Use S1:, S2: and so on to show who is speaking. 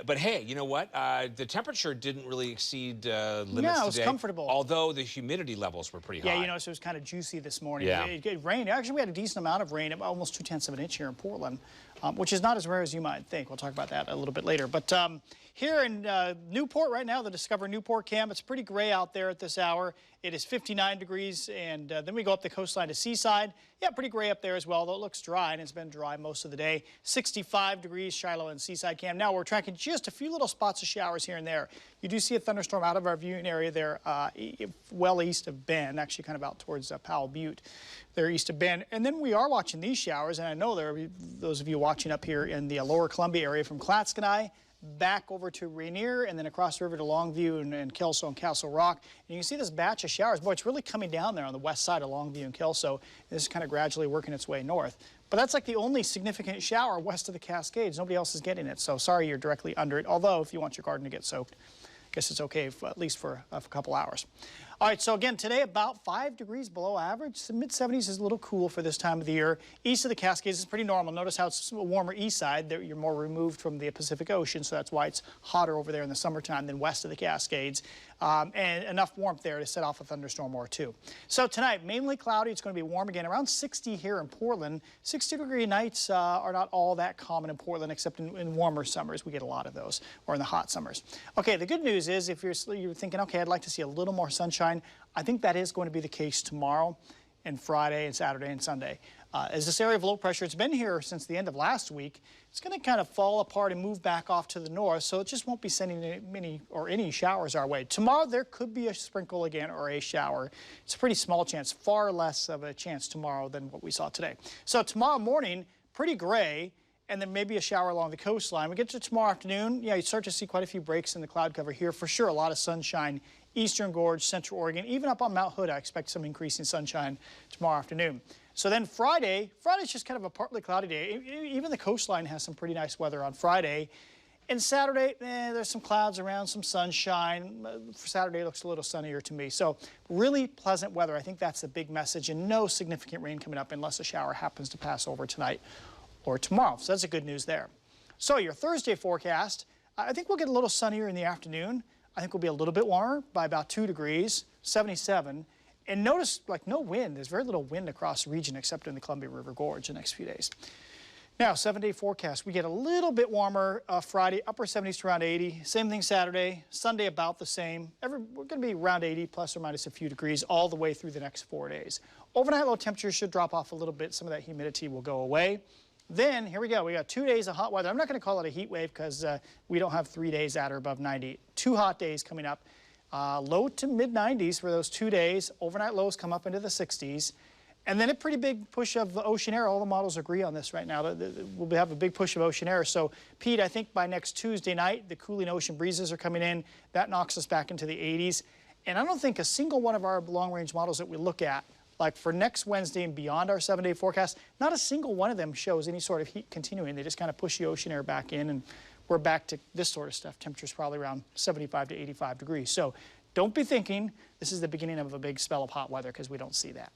S1: But hey, you know what? The temperature didn't really exceed limits today.
S2: No, it was comfortable.
S1: Although the humidity levels were pretty high.
S2: Yeah, you know, so it was kind of juicy this morning.
S1: Yeah.
S2: It rained. Actually, we had a decent amount of rain, almost 2/10 of an inch here in Portland, which is not as rare as you might think. We'll talk about that a little bit later. But here in Newport right now, the Discover Newport Cam, it's pretty gray out there at this hour. It is 59 degrees, and then we go up the coastline to Seaside. Yeah, pretty gray up there as well, though it looks dry, and it's been dry most of the day. 65 degrees, Shiloh and Seaside Cam. Now we're tracking just a few little spots of showers here and there. You do see a thunderstorm out of our viewing area there, well east of Bend, actually kind of out towards Powell Butte. They're east of Bend. And then we are watching these showers, and I know there are those of you watching up here in the lower Columbia area from Clatskanie back over to Rainier, and then across the river to Longview and Kelso and Castle Rock. And you can see this batch of showers. Boy, it's really coming down there on the west side of Longview and Kelso. This is kind of gradually working its way north. But that's like the only significant shower west of the Cascades. Nobody else is getting it, so sorry you're directly under it. Although, if you want your garden to get soaked, I guess it's okay, at least for a couple hours. All right, so again, today about 5 degrees below average. The mid-70s is a little cool for this time of the year. East of the Cascades is pretty normal. Notice how it's warmer east side. You're more removed from the Pacific Ocean, so that's why it's hotter over there in the summertime than west of the Cascades. And enough warmth there to set off a thunderstorm or two. So tonight, mainly cloudy. It's going to be warm again, around 60 here in Portland. 60-degree nights are not all that common in Portland, except in warmer summers. We get a lot of those, or in the hot summers. Okay, the good news is if you're thinking, okay, I'd like to see a little more sunshine, I think that is going to be the case tomorrow and Friday and Saturday and Sunday. As this area of low pressure, it's been here since the end of last week. It's going to kind of fall apart and move back off to the north, so it just won't be sending any showers our way. Tomorrow, there could be a sprinkle again or a shower. It's a pretty small chance, far less of a chance tomorrow than what we saw today. So tomorrow morning, pretty gray, and then maybe a shower along the coastline. We get to tomorrow afternoon, yeah, you start to see quite a few breaks in the cloud cover here. For sure, a lot of sunshine, Eastern Gorge, Central Oregon, even up on Mount Hood, I expect some increasing sunshine tomorrow afternoon. So then Friday's just kind of a partly cloudy day. Even the coastline has some pretty nice weather on Friday. And Saturday, there's some clouds around, some sunshine. For Saturday, it looks a little sunnier to me. So really pleasant weather. I think that's the big message, and no significant rain coming up unless a shower happens to pass over tonight or tomorrow. So that's the good news there. So your Thursday forecast, I think we'll get a little sunnier in the afternoon. I think we'll be a little bit warmer by about 2 degrees, 77. And notice, like, no wind. There's very little wind across the region except in the Columbia River Gorge the next few days. Now, 7-day forecast. We get a little bit warmer Friday, upper 70s to around 80. Same thing Saturday. Sunday, about the same. We're going to be around 80, plus or minus a few degrees, all the way through the next 4 days. Overnight low temperatures should drop off a little bit. Some of that humidity will go away. Then, here we go. We got 2 days of hot weather. I'm not going to call it a heat wave because we don't have 3 days at or above 90. 2 hot days coming up. Low to mid-90s for those 2 days. Overnight lows come up into the 60s. And then a pretty big push of ocean air. All the models agree on this right now. We'll have a big push of ocean air. So, Pete, I think by next Tuesday night, the cooling ocean breezes are coming in. That knocks us back into the 80s. And I don't think a single one of our long-range models that we look at, like for next Wednesday and beyond our 7-day forecast, not a single one of them shows any sort of heat continuing. They just kind of push the ocean air back in, and we're back to this sort of stuff. Temperatures probably around 75 to 85 degrees. So don't be thinking this is the beginning of a big spell of hot weather, because we don't see that.